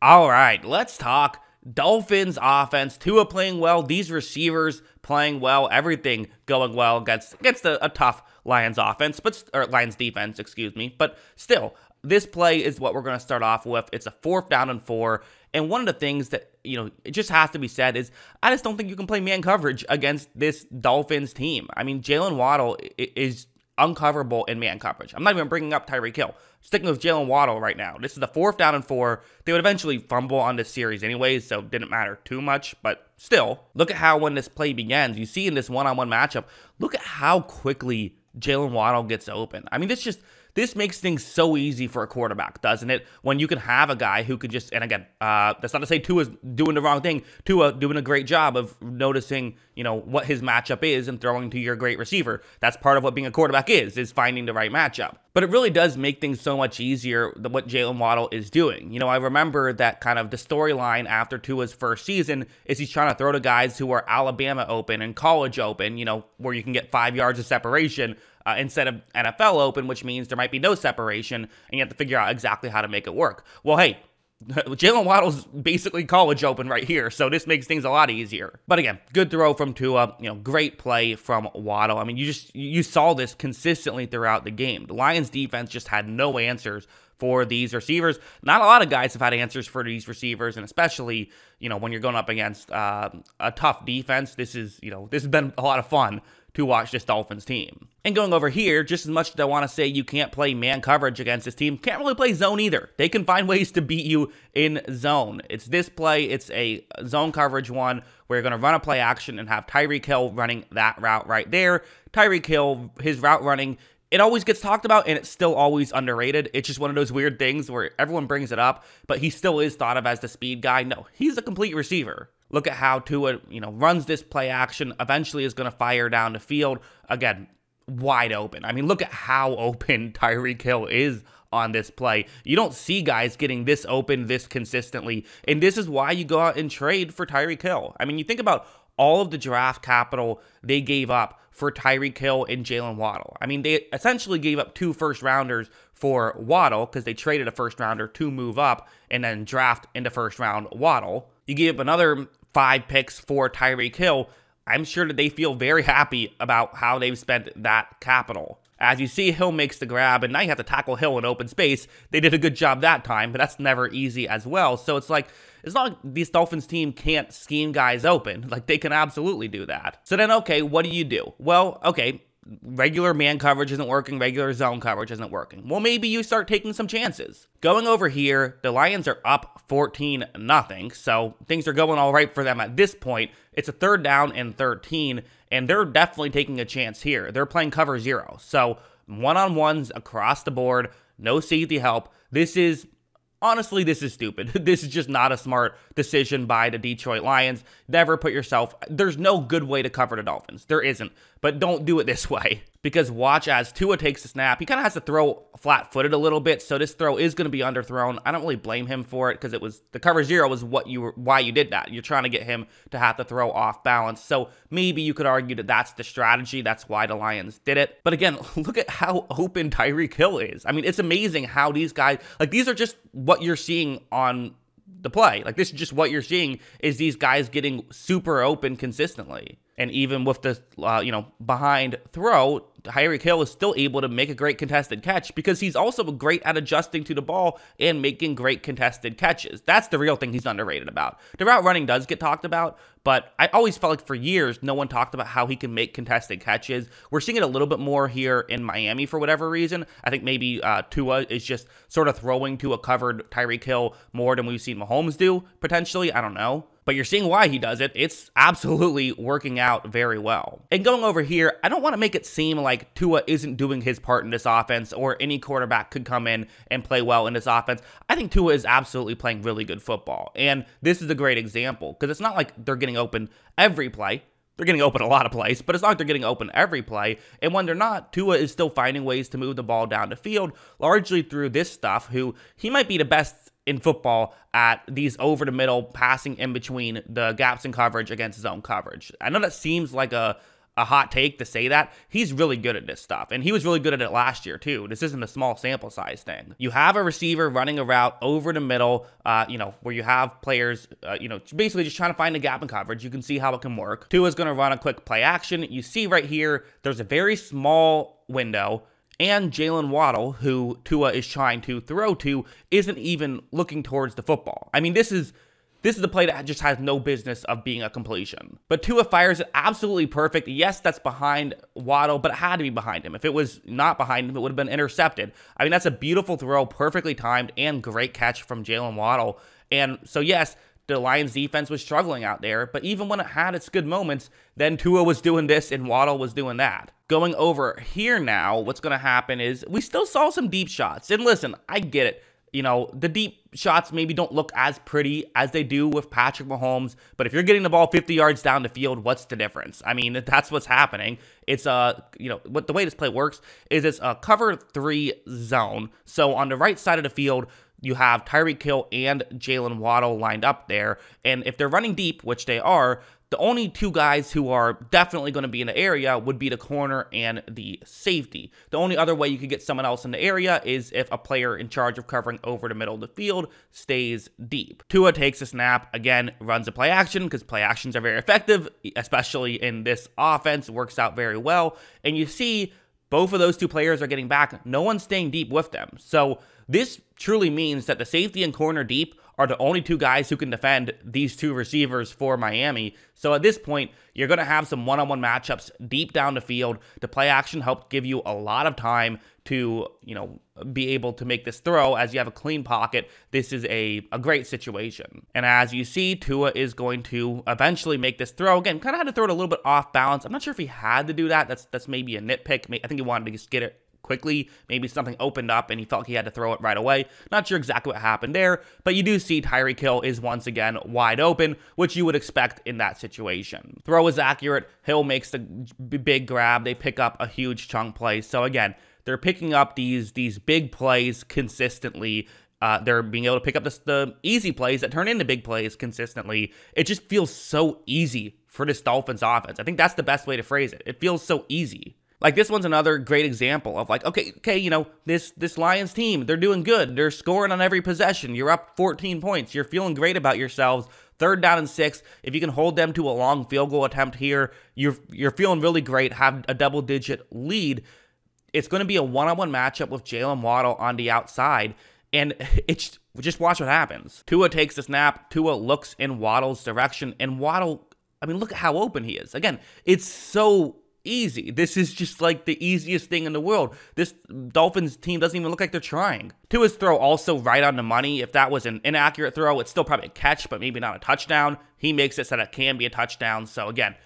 All right, let's talk Dolphins offense. Tua playing well, these receivers playing well, everything going well against a tough Lions offense, or Lions defense, excuse me. But still, this play is what we're going to start off with. It's a 4th down and 4. And one of the things that, it just has to be said is I just don't think you can play man coverage against this Dolphins team. I mean, Jalen Waddle is uncoverable in man coverage. I'm not even bringing up Tyreek Hill. Sticking with Jalen Waddle right now. This is the 4th down and 4. They would eventually fumble on this series anyways, so it didn't matter too much. But still, look at how when this play begins, you see in this one-on-one matchup, look at how quickly Jalen Waddle gets open. I mean, this makes things so easy for a quarterback, doesn't it? When you can have a guy who could just, and again, that's not to say Tua's doing the wrong thing. Tua doing a great job of noticing, what his matchup is and throwing to your great receiver. That's part of what being a quarterback is finding the right matchup. But it really does make things so much easier than what Jalen Waddle is doing. I remember that kind of the storyline after Tua's first season is he's trying to throw to guys who are Alabama open and college open, where you can get 5 yards of separation. Instead of NFL open, which means there might be no separation, and you have to figure out exactly how to make it work. Well, hey, Jalen Waddle's basically college open right here, so this makes things a lot easier. But again, good throw from Tua, great play from Waddle. I mean, you saw this consistently throughout the game. The Lions defense just had no answers for these receivers. Not a lot of guys have had answers for these receivers, and especially, when you're going up against a tough defense, this has been a lot of fun to watch this Dolphins team. And going over here, just as much as I want to say you can't play man coverage against this team, can't really play zone either. They can find ways to beat you in zone. It's this play, it's a zone coverage one where you're going to run a play action and have Tyreek Hill running that route right there. Tyreek Hill, his route running, it always gets talked about, and it's still always underrated. It's just one of those weird things where everyone brings it up, but he still is thought of as the speed guy. No, he's a complete receiver. Look at how Tua, runs this play action, eventually is going to fire down the field. Again, wide open. I mean, look at how open Tyreek Hill is on this play. You don't see guys getting this open this consistently, and this is why you go out and trade for Tyreek Hill. I mean, you think about all of the draft capital they gave up for Tyreek Hill and Jalen Waddle. I mean, they essentially gave up 2 first-rounders for Waddle because they traded a first-rounder to move up and then draft into first-round Waddle. You gave up another 5 picks for Tyreek Hill. I'm sure that they feel very happy about how they've spent that capital. As you see, Hill makes the grab, and now you have to tackle Hill in open space. They did a good job that time, but that's never easy as well. So it's not like this Dolphins team can't scheme guys open. Like, they can absolutely do that. So then, okay, what do? Well, okay, regular man coverage isn't working, regular zone coverage isn't working. Well, maybe you start taking some chances. Going over here, the Lions are up 14-0, so things are going all right for them at this point. It's a 3rd down and 13, and they're definitely taking a chance here. They're playing cover 0, so one-on-ones across the board, no safety help. Honestly, this is stupid. This is just not a smart decision by the Detroit Lions. Never put yourself... There's no good way to cover the Dolphins. There isn't. But don't do it this way. Because watch as Tua takes the snap. He kind of has to throw flat-footed a little bit, so this throw is going to be underthrown. I don't really blame him for it because the cover 0 was why you did that. You're trying to get him to have to throw off balance. So maybe you could argue that that's the strategy. That's why the Lions did it. But again, look at how open Tyreek Hill is. I mean, it's amazing how these guys... these are just what you're seeing on the play. This is just what you're seeing is these guys getting super open consistently. And even with the, behind throw, Tyreek Hill is still able to make a great contested catch because he's also great at adjusting to the ball and making great contested catches. That's the real thing he's underrated about. The route running does get talked about, but I always felt like for years, no one talked about how he can make contested catches. We're seeing it a little bit more here in Miami for whatever reason. I think maybe Tua is just sort of throwing to a covered Tyreek Hill more than we've seen Mahomes do, potentially. I don't know. But you're seeing why he does it. It's absolutely working out very well. And going over here, I don't want to make it seem like Tua isn't doing his part in this offense or any quarterback could come in and play well in this offense. I think Tua is absolutely playing really good football. And this is a great example because it's not like they're getting open every play. They're getting open a lot of plays, but it's not like they're getting open every play. And when they're not, Tua is still finding ways to move the ball down the field, largely through this stuff, who he might be the best in football at these over-the-middle passing in between the gaps in coverage against zone coverage. I know that seems like a a hot take to say that. He's really good at this stuff, and he was really good at it last year too. This isn't a small sample size thing. You have a receiver running a route over the middle, where you have players, basically just trying to find a gap in coverage. You can see how it can work. Tua's going to run a quick play action. You see right here, there's a very small window, and Jalen Waddle, who Tua is trying to throw to, isn't even looking towards the football. I mean, this is a play that just has no business of being a completion. But Tua fires it absolutely perfect. Yes, that's behind Waddle, but it had to be behind him. If it was not behind him, it would have been intercepted. I mean, that's a beautiful throw, perfectly timed, and great catch from Jalen Waddle. And so, yes, the Lions defense was struggling out there, but even when it had its good moments, then Tua was doing this and Waddle was doing that. Going over here now, what's going to happen is we still saw some deep shots. And listen, I get it. The deep shots maybe don't look as pretty as they do with Patrick Mahomes, but if you're getting the ball 50 yards down the field, what's the difference? I mean, that's what's happening. It's what the way this play works is it's a cover 3 zone. So on the right side of the field, you have Tyreek Hill and Jalen Waddle lined up there, and if they're running deep, which they are, the only two guys who are definitely going to be in the area would be the corner and the safety. The only other way you could get someone else in the area is if a player in charge of covering over the middle of the field stays deep. Tua takes a snap, again, runs a play action because play actions are very effective, especially in this offense. It works out very well. And you see both of those two players are getting back. No one's staying deep with them. So this truly means that the safety and corner deep are the only two guys who can defend these two receivers for Miami. So at this point, you're going to have some one-on-one matchups deep down the field. The play action helped give you a lot of time to, be able to make this throw as you have a clean pocket. This is a great situation. And as you see, Tua is going to eventually make this throw. Again, kind of had to throw it a little bit off balance. I'm not sure if he had to do that. That's maybe a nitpick. I think he wanted to just get it quickly. Maybe something opened up and he felt he had to throw it right away. Not sure exactly what happened there, but you do see Tyreek Hill is once again wide open, which you would expect in that situation. Throw is accurate. Hill makes the big grab. They pick up a huge chunk play. So again, they're picking up these big plays consistently. They're being able to pick up the easy plays that turn into big plays consistently. It just feels so easy for this Dolphins offense. I think that's the best way to phrase it. It feels so easy. Like, this one's another great example of like, okay, this Lions team, they're doing good. They're scoring on every possession. You're up 14 points. You're feeling great about yourselves. 3rd down and 6. If you can hold them to a long field goal attempt here, you're feeling really great. Have a double-digit lead. It's going to be a one-on-one matchup with Jalen Waddle on the outside, and it's just watch what happens. Tua takes the snap. Tua looks in Waddle's direction, and Waddle, look at how open he is. Again, it's so easy. This is just like the easiest thing in the world. This Dolphins team doesn't even look like they're trying. Tua's throw also right on the money. If that was an inaccurate throw, it's still probably a catch, but maybe not a touchdown. He makes it so that it can be a touchdown. So again,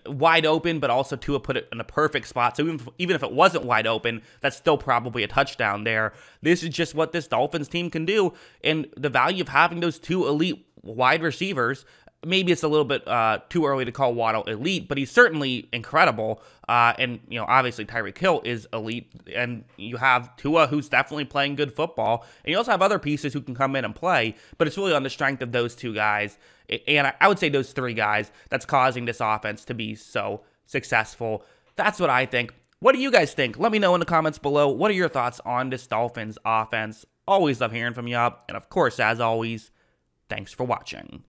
wide open, but also Tua put it in a perfect spot. So even if it wasn't wide open, that's still probably a touchdown there. This is just what this Dolphins team can do, and the value of having those two elite wide receivers. Maybe it's a little bit too early to call Waddle elite, but he's certainly incredible. And obviously Tyreek Hill is elite, and you have Tua, who's definitely playing good football, and you also have other pieces who can come in and play. But it's really on the strength of those two guys, and I would say those 3 guys, that's causing this offense to be so successful. That's what I think. What do you guys think? Let me know in the comments below. What are your thoughts on this Dolphins offense? Always love hearing from you. And of course, as always, thanks for watching.